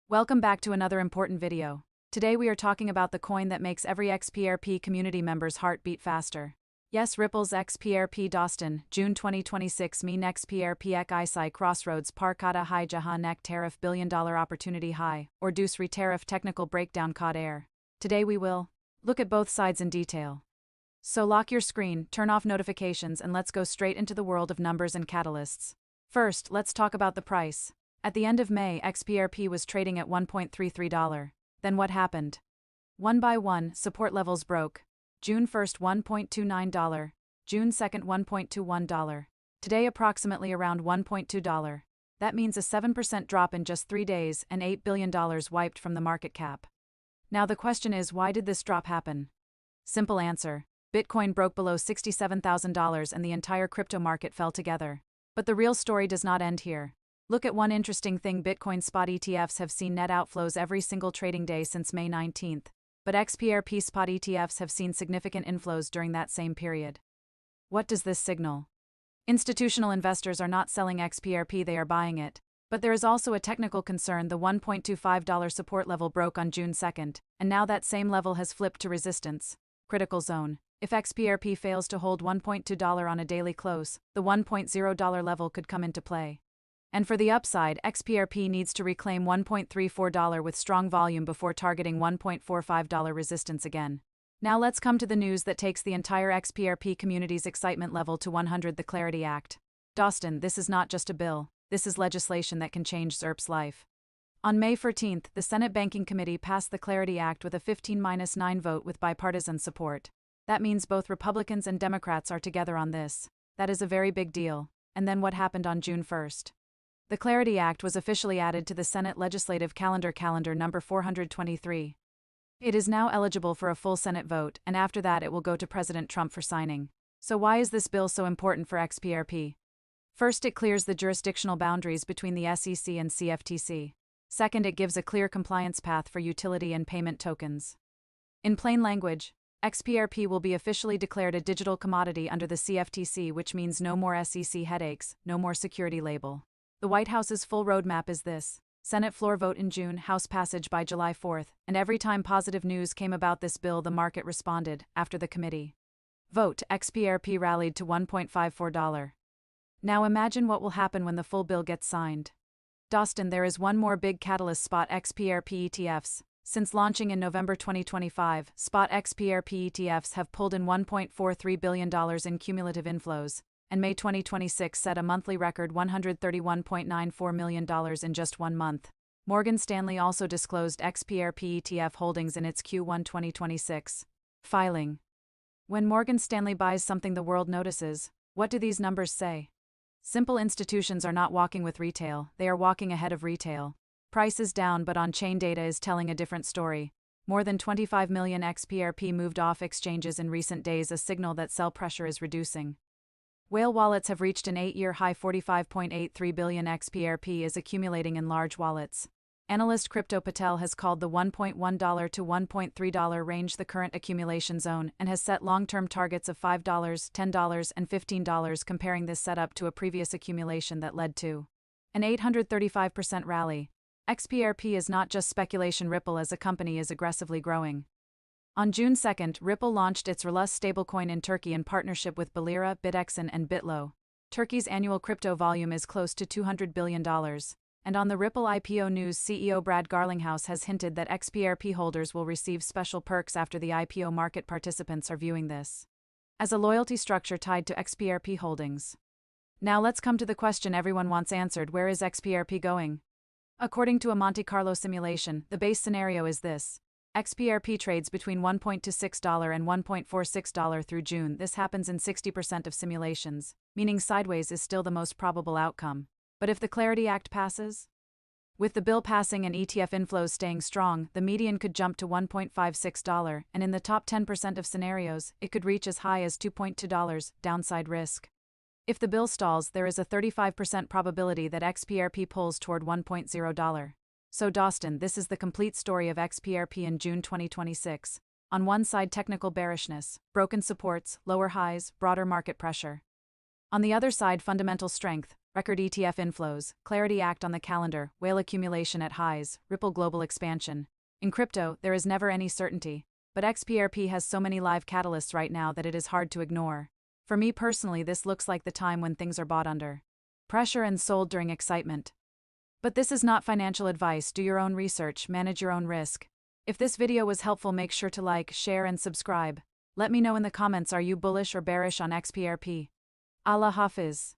Welcome back to another important video. Today we are talking about the coin that makes every XRP community member's heart beat faster. Yes, Ripple's XRP Dostan, June 2026 mean XRP ek ISI crossroads par kata high jahan nek tariff $1 billion opportunity high, or deuce re tariff technical breakdown cod air. Today we will look at both sides in detail. So lock your screen, turn off notifications and let's go straight into the world of numbers and catalysts. First, let's talk about the price. At the end of May, XRP was trading at $1.33. Then what happened? One by one, support levels broke. June 1st $1.29, June 2nd $1.21. Today approximately around $1.2. That means a 7% drop in just 3 days and $8 billion wiped from the market cap. Now the question is, why did this drop happen? Simple answer. Bitcoin broke below $67,000 and the entire crypto market fell together. But the real story does not end here. Look at one interesting thing: Bitcoin spot ETFs have seen net outflows every single trading day since May 19th, but XRP spot ETFs have seen significant inflows during that same period. What does this signal? Institutional investors are not selling XRP, they are buying it. But there is also a technical concern. The $1.25 support level broke on June 2nd, and now that same level has flipped to resistance. Critical zone. If XRP fails to hold $1.2 on a daily close, the $1.0 level could come into play. And for the upside, XRP needs to reclaim $1.34 with strong volume before targeting $1.45 resistance again. Now let's come to the news that takes the entire XRP community's excitement level to 100: the Clarity Act. Dostan, this is not just a bill, this is legislation that can change XRP's life. On May 14th, the Senate Banking Committee passed the Clarity Act with a 15-9 vote with bipartisan support. That means both Republicans and Democrats are together on this. That is a very big deal. And then what happened on June 1st? The Clarity Act was officially added to the Senate Legislative Calendar number 423. It is now eligible for a full Senate vote, and after that it will go to President Trump for signing. So why is this bill so important for XRP? First, it clears the jurisdictional boundaries between the SEC and CFTC. Second, it gives a clear compliance path for utility and payment tokens. In plain language, XRP will be officially declared a digital commodity under the CFTC, which means no more SEC headaches, no more security label. The White House's full roadmap is this: Senate floor vote in June, House passage by July 4th, and every time positive news came about this bill, the market responded. After the committee vote, XRP rallied to $1.54. Now imagine what will happen when the full bill gets signed. Dostan, there is one more big catalyst: spot XRP ETFs. Since launching in November 2025, spot XRP ETFs have pulled in $1.43 billion in cumulative inflows, and May 2026 set a monthly record $131.94 million in just 1 month. Morgan Stanley also disclosed XRP ETF holdings in its Q1 2026 filing. When Morgan Stanley buys something, the world notices. What do these numbers say? Simple: institutions are not walking with retail, they are walking ahead of retail. Price is down, but on-chain data is telling a different story. More than 25 million XRP moved off exchanges in recent days, a signal that sell pressure is reducing. Whale wallets have reached an 8-year high. 45.83 billion XRP is accumulating in large wallets. Analyst Crypto Patel has called the $1.1 to $1.3 range the current accumulation zone and has set long-term targets of $5, $10, and $15, comparing this setup to a previous accumulation that led to an 835% rally. XRP is not just speculation. Ripple as a company is aggressively growing. On June 2nd, Ripple launched its RLUSD stablecoin in Turkey in partnership with Belira, Bitexen, and Bitlo. Turkey's annual crypto volume is close to $200 billion. And on the Ripple IPO news, CEO Brad Garlinghouse has hinted that XRP holders will receive special perks after the IPO. Market participants are viewing this as a loyalty structure tied to XRP holdings. Now let's come to the question everyone wants answered: where is XRP going? According to a Monte Carlo simulation, the base scenario is this: XRP trades between $1.26 and $1.46 through June. This happens in 60% of simulations, meaning sideways is still the most probable outcome. But if the Clarity Act passes? With the bill passing and ETF inflows staying strong, the median could jump to $1.56, and in the top 10% of scenarios, it could reach as high as $2.2. Downside risk: if the bill stalls, there is a 35% probability that XRP pulls toward $1.0. So Dostan, this is the complete story of XRP in June 2026. On one side, technical bearishness, broken supports, lower highs, broader market pressure. On the other side, fundamental strength, record ETF inflows, clarity act on the calendar, whale accumulation at highs, Ripple global expansion. In crypto, there is never any certainty, but XRP has so many live catalysts right now that it is hard to ignore. For me personally, this looks like the time when things are bought under pressure and sold during excitement. But this is not financial advice. Do your own research, manage your own risk. If this video was helpful, make sure to like, share and subscribe. Let me know in the comments, are you bullish or bearish on XRP? Allah Hafiz.